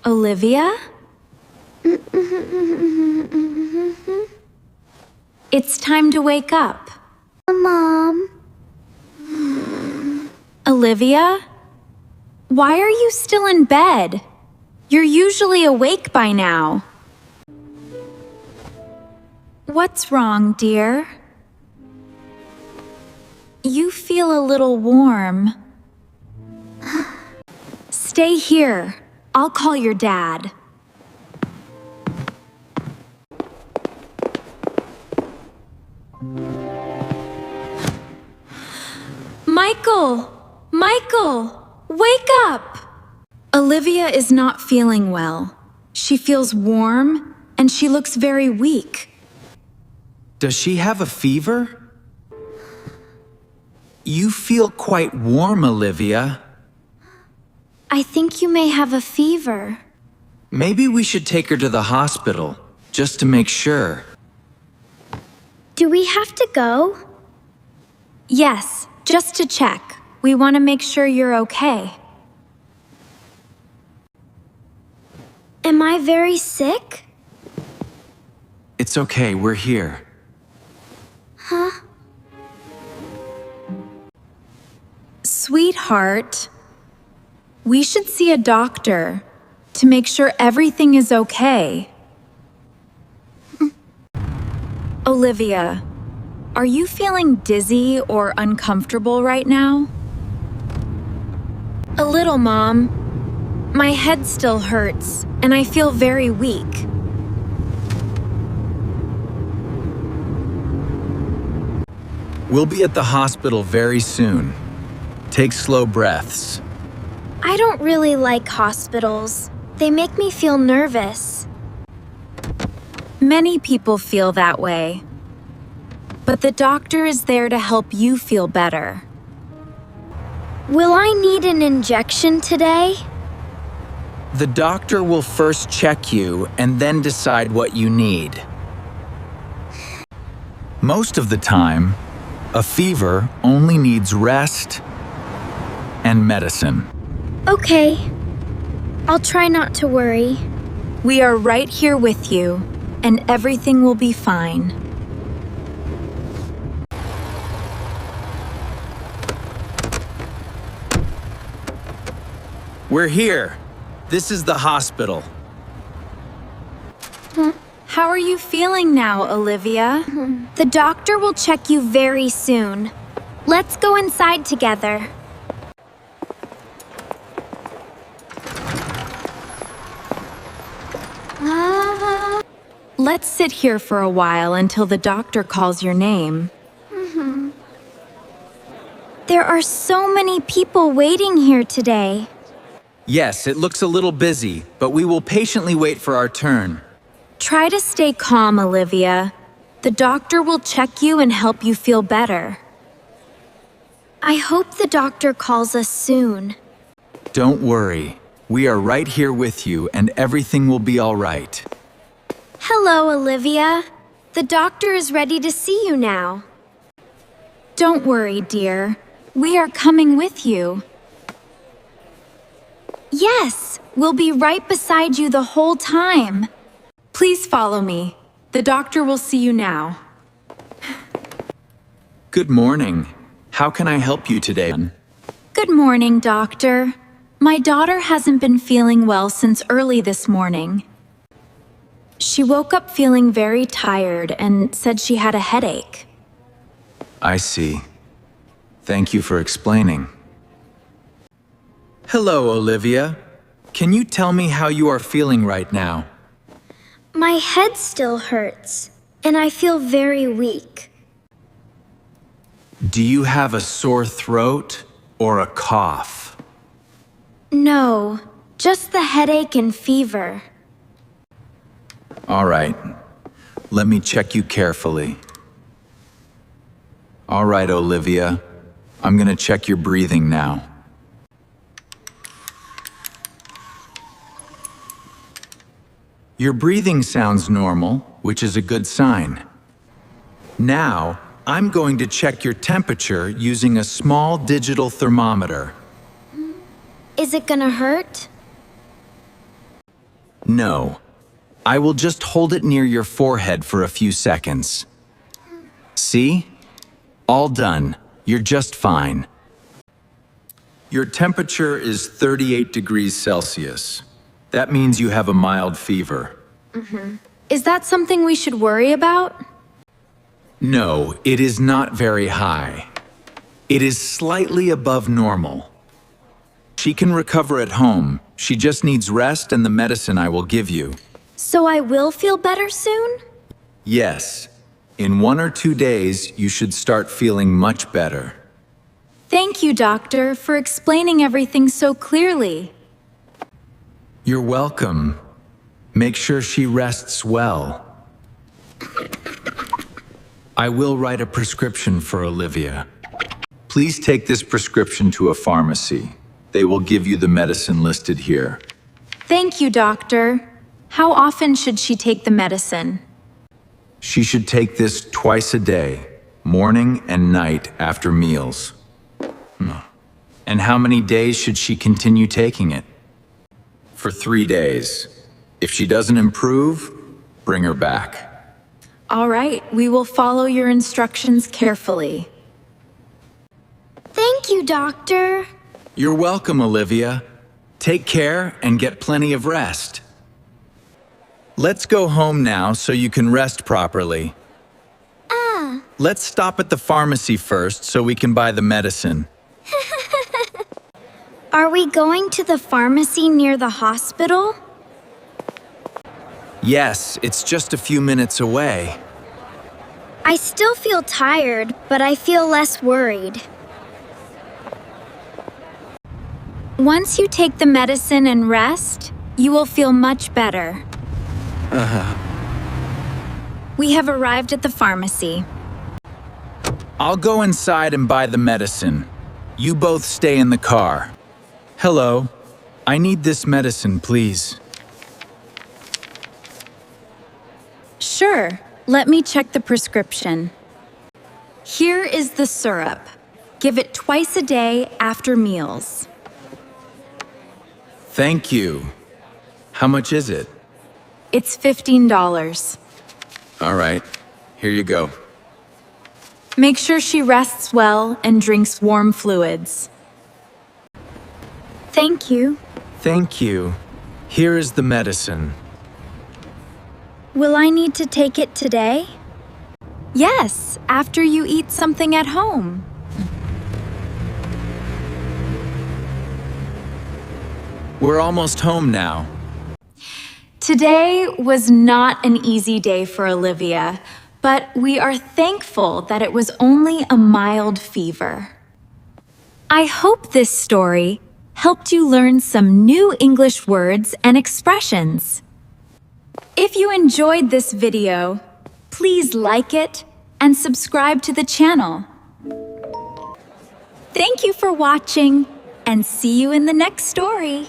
Olivia? It's time to wake up. Mom. Olivia? Why are you still in bed? You're usually awake by now. What's wrong, dear? You feel a little warm. Stay here. I'll call your dad. Michael! Michael! Wake up! Olivia is not feeling well. She feels warm, and she looks very weak. Does she have a fever? You feel quite warm, Olivia. I think you may have a fever. Maybe we should take her to the hospital, just to make sure. Do we have to go? Yes, just to check. We want to make sure you're okay. Am I very sick? It's okay, we're here. Huh? Sweetheart, we should see a doctor to make sure everything is okay. Olivia, are you feeling dizzy or uncomfortable right now? A little, Mom. My head still hurts, and I feel very weak. We'll be at the hospital very soon. Take slow breaths. I don't really like hospitals. They make me feel nervous. Many people feel that way. But the doctor is there to help you feel better. Will I need an injection today? The doctor will first check you and then decide what you need. Most of the time, a fever only needs rest and medicine. Okay. I'll try not to worry. We are right here with you, and everything will be fine. We're here. This is the hospital. How are you feeling now, Olivia? The doctor will check you very soon. Let's go inside together. Let's sit here for a while until the doctor calls your name. There are so many people waiting here today. Yes, it looks a little busy, but we will patiently wait for our turn. Try to stay calm, Olivia. The doctor will check you and help you feel better. I hope the doctor calls us soon. Don't worry. We are right here with you, and everything will be all right. Hello, Olivia. The doctor is ready to see you now. Don't worry, dear. We are coming with you. Yes, we'll be right beside you the whole time. Please follow me. The doctor will see you now. Good morning. How can I help you today? Good morning, doctor. My daughter hasn't been feeling well since early this morning. She woke up feeling very tired and said she had a headache. I see. Thank you for explaining. Hello, Olivia. Can you tell me how you are feeling right now? My head still hurts, and I feel very weak. Do you have a sore throat or a cough? No, just the headache and fever. All right. Let me check you carefully. All right, Olivia. I'm gonna check your breathing now. Your breathing sounds normal, which is a good sign. Now, I'm going to check your temperature using a small digital thermometer. Is it gonna hurt? No. I will just hold it near your forehead for a few seconds. See? All done. You're just fine. Your temperature is 38 degrees Celsius. That means you have a mild fever. Is that something we should worry about? No, it is not very high. It is slightly above normal. She can recover at home. She just needs rest and the medicine I will give you. So I will feel better soon? Yes. In 1 or 2 days, you should start feeling much better. Thank you, doctor, for explaining everything so clearly. You're welcome. Make sure she rests well. I will write a prescription for Olivia. Please take this prescription to a pharmacy. They will give you the medicine listed here. Thank you, doctor. How often should she take the medicine? She should take this twice a day, morning and night after meals. And how many days should she continue taking it? For 3 days. If she doesn't improve, bring her back. All right, we will follow your instructions carefully. Thank you, doctor. You're welcome, Olivia. Take care and get plenty of rest. Let's go home now so you can rest properly. Let's stop at the pharmacy first so we can buy the medicine. Are we going to the pharmacy near the hospital? Yes, it's just a few minutes away. I still feel tired, but I feel less worried. Once you take the medicine and rest, you will feel much better. We have arrived at the pharmacy. I'll go inside and buy the medicine. You both stay in the car. Hello. I need this medicine, please. Sure, let me check the prescription. Here is the syrup. Give it twice a day after meals. Thank you. How much is it? It's $15. All right, here you go. Make sure she rests well and drinks warm fluids. Thank you. Thank you. Here is the medicine. Will I need to take it today? Yes, after you eat something at home. We're almost home now. Today was not an easy day for Olivia, but we are thankful that it was only a mild fever. I hope this story helped you learn some new English words and expressions. If you enjoyed this video, please like it and subscribe to the channel. Thank you for watching, and see you in the next story.